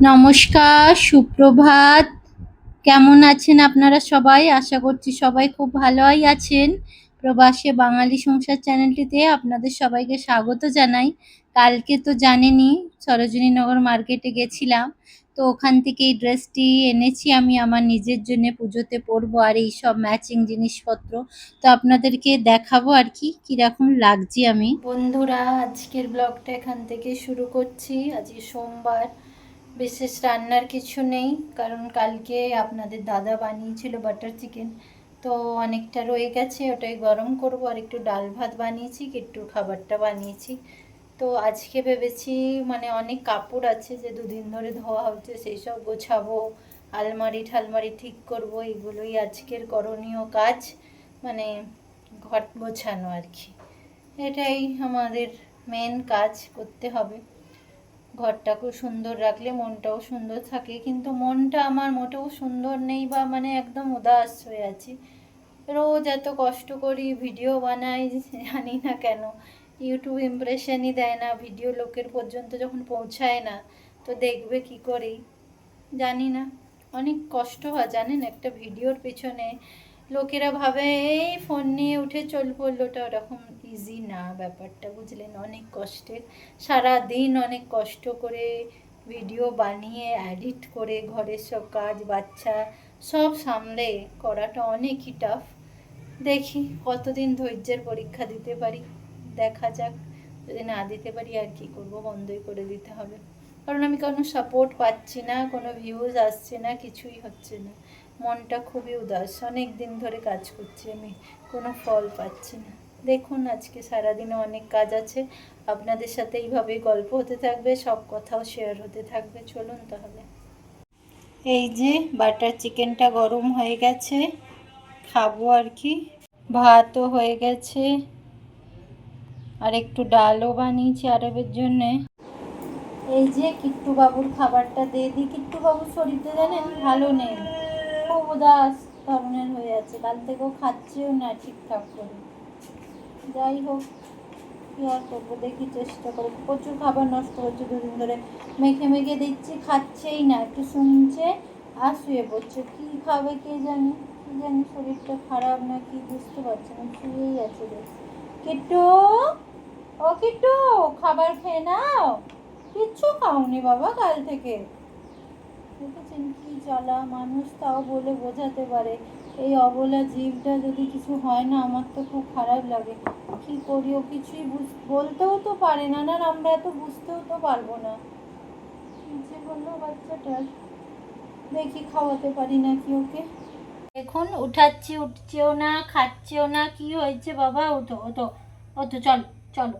নমস্কার, সুপ্রভাত। কেমন আছেন আপনারা সবাই? আশা করছি সবাই খুব ভালোই আছেন। প্রবাসে বাঙালি সংসার চ্যানেলটিতে আপনাদের সবাইকে স্বাগত জানাই। কালকে তো জানেনই সরোজিনীনগর মার্কেটে গেছিলাম। তো ওখান থেকে এই ড্রেসটি এনেছি আমি আমার নিজের জন্যে পুজোতে পরবো আর এইসব ম্যাচিং জিনিসপত্র। তো আপনাদেরকে দেখাবো আর কি কিরকম লাগছে আমি। বন্ধুরা, আজকের ব্লগটা এখান থেকে শুরু করছি। আজকে সোমবার, বিশেষ রান্নার কিছু নেই, কারণ কালকে আপনাদের দাদা বানিয়েছিল বাটার চিকেন, তো অনেকটা রয়ে গেছে, ওটাই গরম করব। আর একটু ডাল ভাত বানিয়েছি, একটু খাবারটা বানিয়েছি। তো আজকে ভেবেছি মানে অনেক কাপড় আছে যে দুদিন ধরে ধোয়া হচ্ছে, সেই সব গোছাবো, আলমারি ঠালমারি ঠিক করব। এগুলোই আজকের করণীয় কাজ, মানে ঘর গোছানো আর কি। এটাই আমাদের মেন কাজ করতে হবে। ঘরটাকেও সুন্দর রাখলে মনটাও সুন্দর থাকে, কিন্তু মনটা আমার মোটেও সুন্দর নেই, বা মানে একদম উদাস হয়ে আছি। রোজ এত কষ্ট করি, ভিডিও বানাই, জানি না কেন ইউটিউব ইমপ্রেশনই দেয় না, ভিডিও লোকের পর্যন্ত যখন পৌঁছায় না তো দেখবে কি করেই জানি না। অনেক কষ্ট হয় জানেন একটা ভিডিওর পেছনে। লোকেরা ভাবে এই ফোন নিয়ে উঠে চল পড়লোটা, ওরকম ইজি না ব্যাপারটা, বুঝলেন? অনেক কষ্টের, সারা দিন অনেক কষ্ট করে ভিডিও বানিয়ে এডিট করে ঘরের সব কাজ বাচ্চা সব সামলে করাটা অনেকই টাফ। দেখি কতদিন ধৈর্যের পরীক্ষা দিতে পারি, দেখা যাক। যদি না দিতে পারি আর কি করব, বন্ধই করে দিতে হবে। কারণ আমি কোনো সাপোর্ট পাচ্ছি না, কোনো ভিউজ আসছে না, কিছুই হচ্ছে না। মনটা খুবই উদাস, অনেক দিন ধরে কাজ করছি আমি, কোনো ফল পাচ্ছি না। দেখুন আজকে সারাদিনে অনেক কাজ আছে, আপনাদের সাথে এইভাবেই গল্প হতে থাকবে, সব কথাও শেয়ার হতে থাকবে। চলুন তাহলে। এই যে বাটার চিকেনটা গরম হয়ে গেছে, খাবো আর কি। ভাতও হয়ে গেছে, আর একটু ডালও বানিয়েছি আরবের জন্যে। এই যে কিট্টু বাবুর খাবারটা দিয়ে দিই। কিট্টু বাবুর শরীরটা জানেন ভালো নেই, খুব উদাস ধরনের হয়ে আছে, কাল থেকেও খাচ্ছেও না ঠিকঠাক করে। যাই হোক, কি আর করবো, দেখি চেষ্টা করে। প্রচুর খাবার নষ্ট হচ্ছে দুদিন ধরে, মেখে মেখে দিচ্ছি, খাচ্ছেই না, একটু শুনছে আর শুয়ে পড়ছে। কি খাবে কে জানি, কি জানি শরীরটা খারাপ না কি বুঝতে পারছি না, শুয়েই আছে। কিট্টু, ও কিট্টু, খাবার খেয়ে নাও। কিচ্ছু খাওনি বাবা কাল থেকে। দেখেছেন কি জ্বালা, মানুষ তাও বলে বোঝাতে পারে, এই অবলা জীবটা যদি কিছু হয় না আমার তো খুব খারাপ লাগে। কি করি, ও কিছুই বলতেও তো পারে না, না আমরা এত বুঝতেও তো পারবো না। যে বললো বাচ্চাটার, দেখি খাওয়াতে পারি নাকি ওকে। এখন উঠাচ্ছি, উঠছেও না, খাচ্ছেও না। কি হয়েছে বাবা? ওঠো ওঠো ওঠো, চলো চলো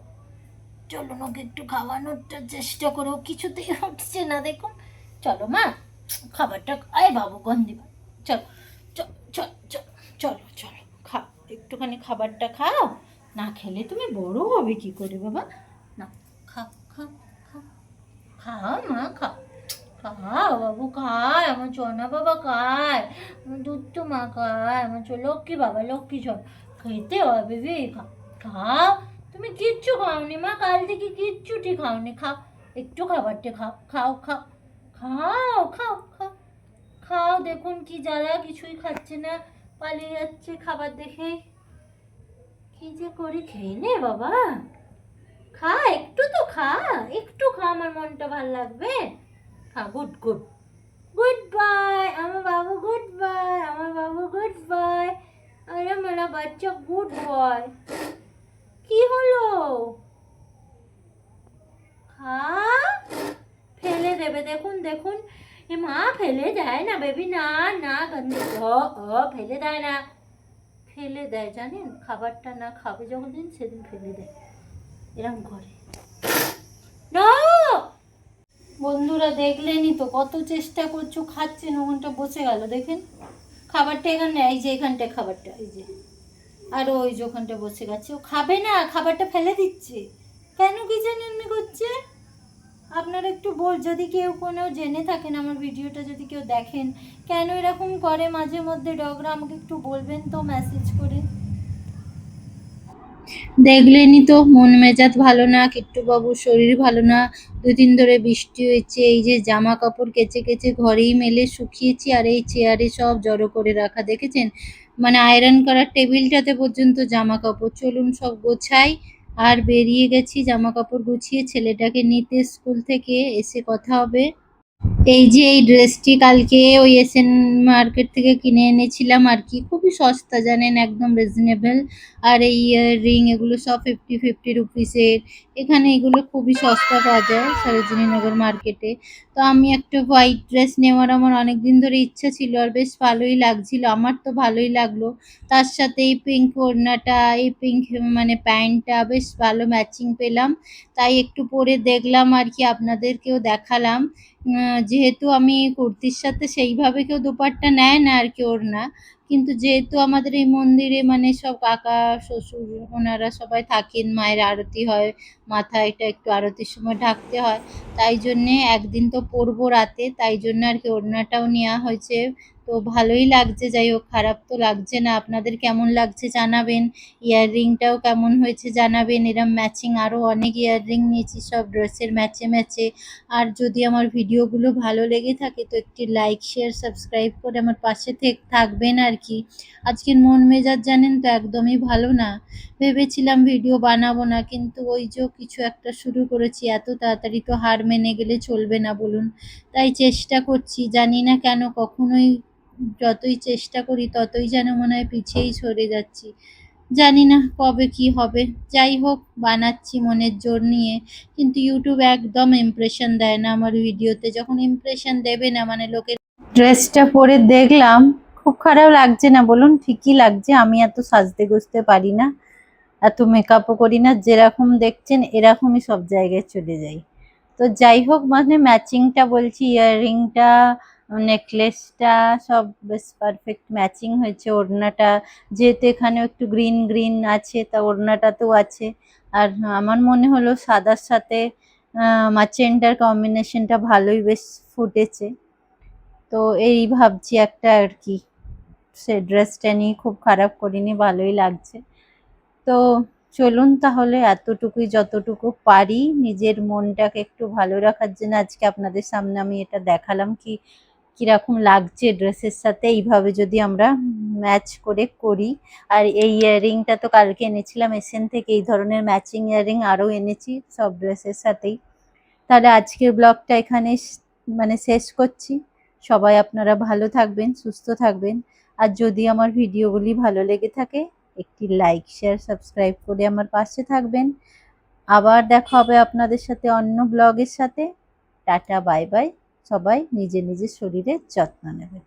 চলুন, ওকে একটু খাওয়ানোর চেষ্টা করো, কিছুতেই উঠছে না দেখুন। চলো মা, খাবারটা আয় বাবু, গন্ধি চলো চলো চলো চলো চলো, খাও একটুখানি, খাবারটা খাও। না খেলে তুমি বড় হবে কি করে বাবা? না, খাও খাও খাও, খাও মা খাও, খাও বাবু, খায় আমার চনা বাবা, খায় আমার দুধ মা, খায় আমার লক্ষ্মী বাবা, লক্ষ্মী চল, খেতে হবে বেবি, খাও খাও। তুমি কিচ্ছু খাওনি মা, কাল থেকে কিচ্ছুটি খাওনি, খাও একটু খাবারটা খাও, খাও খাও খাও খাও খাও খাও। দেখুন কি জ্বালা, কিছুই খাচ্ছে না, পালিয়ে যাচ্ছে খাবার দেখে। কি যে করি, খেয়ে নে বাবা, খা একটু, তো খা একটু, খা, আমার মনটা ভাল লাগবে। খা, গুড গুড, গুড বাই আমার বাবু, গুড বাই আমার বাবু, গুড বাই। আরে মেরা বাচ্চা গুড বয়। কি হলো? খা, ফেলে দেবে, দেখুন দেখুন। এ মা, ফেলে দেয় না বেবি, না না, গন্ধ, ফেলে দেয় না, ফেলে দেয় জানেন, খাবারটা না খাবে যখন দিন সেদিন ফেলে দেয়, এরকম করে না। বন্ধুরা দেখলেনই তো, কত চেষ্টা করছো, খাচ্ছে না, ওখানটা বসে গেল দেখেন। খাবারটা এখানে, এই যে এখানটায় খাবারটা, এই যে, আর ওই যে ওখানটা বসে গেছে, ও খাবে না, খাবারটা ফেলে দিচ্ছে। কেন কি জানি এমনি করছে? আপনারা একটু যদি কেউ কোনো জেনে থাকেন, আমার ভিডিওটা যদি কেউ দেখেন, কেন এরকম করে মাঝে মধ্যে ডগরা, আমাকে একটু বলবেন তো মেসেজ করে। দেখলেনই তো, মন মেজাজ ভালো না, কিট্টুবাবুর শরীর ভালো না। 2 দিন ধরে বৃষ্টি হয়েছে, এই যে জামা কাপড় কেচে কেচে ঘরেই মেলে শুকিয়েছি, আর এই চেয়ারে সব জড়ো করে রাখা দেখেছেন, মানে আয়রন করার টেবিলটাতে পর্যন্ত জামা কাপড়। চলুন সব গোছাই। আর বেরিয়ে গেছি জামা কাপড় গুছিয়ে, ছেলেটাকে নিতে স্কুল থেকে, এসে কথা হবে। এই যে এই ড্রেসটি কালকে ওই এসএন মার্কেট থেকে কিনে এনেছিলাম আর কি, খুবই সস্তা জানেন, একদম রিজনেবল। আর এই ইয়াররিং এগুলো সব 50 রুপিসের। এখানে এগুলো খুবই সস্তা পাওয়া যায় সরোজিনীনগর মার্কেটে। তো আমি একটা হোয়াইট ড্রেস নেওয়ার আমার অনেক দিন ধরে ইচ্ছা ছিল, আর বেশ ভালোই লাগছিল, আমার তো ভালোই লাগলো। তার সাথে এই পিঙ্ক ওড়নাটা, এই পিঙ্ক মানে প্যান্টটা বেশ ভালো ম্যাচিং পেলাম, তাই একটু পরে দেখলাম আর কি, আপনাদেরকেও দেখালাম। যেহেতু আমি কুর্তির সাথে সেইভাবে কেউ দোপাট্টা নেয় না আর কি, ওড়না, কিন্তু যেহেতু আমাদের এই মন্দিরে মানে সব কাকা শ্বশুর ওনারা সবাই থাকেন, মায়ের আরতি হয়, মাথায়টা একটু আরতির সময় ঢাকতে হয়, তাই জন্যে একদিন তো পরবো রাতে, তাই জন্য আর কি ওড়নাটাও নেওয়া হয়েছে। তো ভালোই লাগছে, যাই হোক খারাপ তো লাগছে না। আপনাদের কেমন লাগছে জানাবেন, ইয়াররিংটাও কেমন হয়েছে জানাবেন। এরম ম্যাচিং আরও অনেক ইয়াররিং নিয়েছি, সব ড্রেসের ম্যাচে ম্যাচে। আর যদি আমার ভিডিওগুলো ভালো লেগে থাকে তো একটি লাইক শেয়ার সাবস্ক্রাইব করে আমার পাশে থাকবেন আর কি। আজকের মন মেজাজ জানেন তো একদমই ভালো না, ভেবেছিলাম ভিডিও বানাবো না, কিন্তু ওই যে কিছু একটা শুরু করেছি, এত তাড়াতাড়ি তো হার মেনে গেলে চলবে না বলুন। তাই চেষ্টা করছি, জানি না কেন কখনোই যতই চেষ্টা করি ততই যেন মনে হয় পিছিয়েই সরে যাচ্ছি। জানি না কবে কি হবে। যাই হোক, বানাচ্ছি মনের জোর নিয়ে, কিন্তু ইউটিউব একদম ইমপ্রেশন দেয় না আমার ভিডিওতে। যখন ইমপ্রেশন দেবে না, মানে লোকের ড্রেসটা পরে দেখলাম, খুব খারাপ লাগছে না বলুন? ঠিকই লাগছে, আমি এত সাজতে গুজতে পারি না, এত মেকআপও করি না, যেরকম দেখছেন এরকমই সব জায়গায় চলে যাই। তো যাই হোক, মানে ম্যাচিংটা বলছি, ইয়াররিংটা, নেকলেসটা সব বেশ পারফেক্ট ম্যাচিং হয়েছে। ওড়নাটা যেহেতু এখানে একটু গ্রিন গ্রিন আছে, তা ওড়নাটাতেও আছে। আর আমার মনে হলো সাদার সাথে মাচেন্টার কম্বিনেশনটা ভালোই বেশ ফুটেছে। তো এই ভাবছি একটা আর কি, সে ড্রেসটা নিয়ে খুব খারাপ করিনি, ভালোই লাগছে। তো চলুন তাহলে, এতটুকুই যতটুকু পারি নিজের মনটাকে একটু ভালো রাখার জন্য আজকে আপনাদের সামনে আমি এটা দেখালাম, কি কিরকম লাগছে ড্রেসের সাথে এইভাবে যদি আমরা ম্যাচ করে করি। আর এই ইয়াররিংটা তো কালকে এনেছিলাম এসএন থেকে, এই ধরনের ম্যাচিং ইয়াররিং আরও এনেছি সব ড্রেসের সাথেই। তাহলে আজকের ব্লগটা এখানে মানে শেষ করছি। সবাই আপনারা ভালো থাকবেন, সুস্থ থাকবেন। আর যদি আমার ভিডিওগুলি ভালো লেগে থাকে একটি লাইক শেয়ার সাবস্ক্রাইব করে আমার পাশে থাকবেন। আবার দেখা হবে আপনাদের সাথে অন্য ব্লগের সাথে। Tata, bye bye. সবাই নিজের নিজের শরীরের যত্ন নেবেন।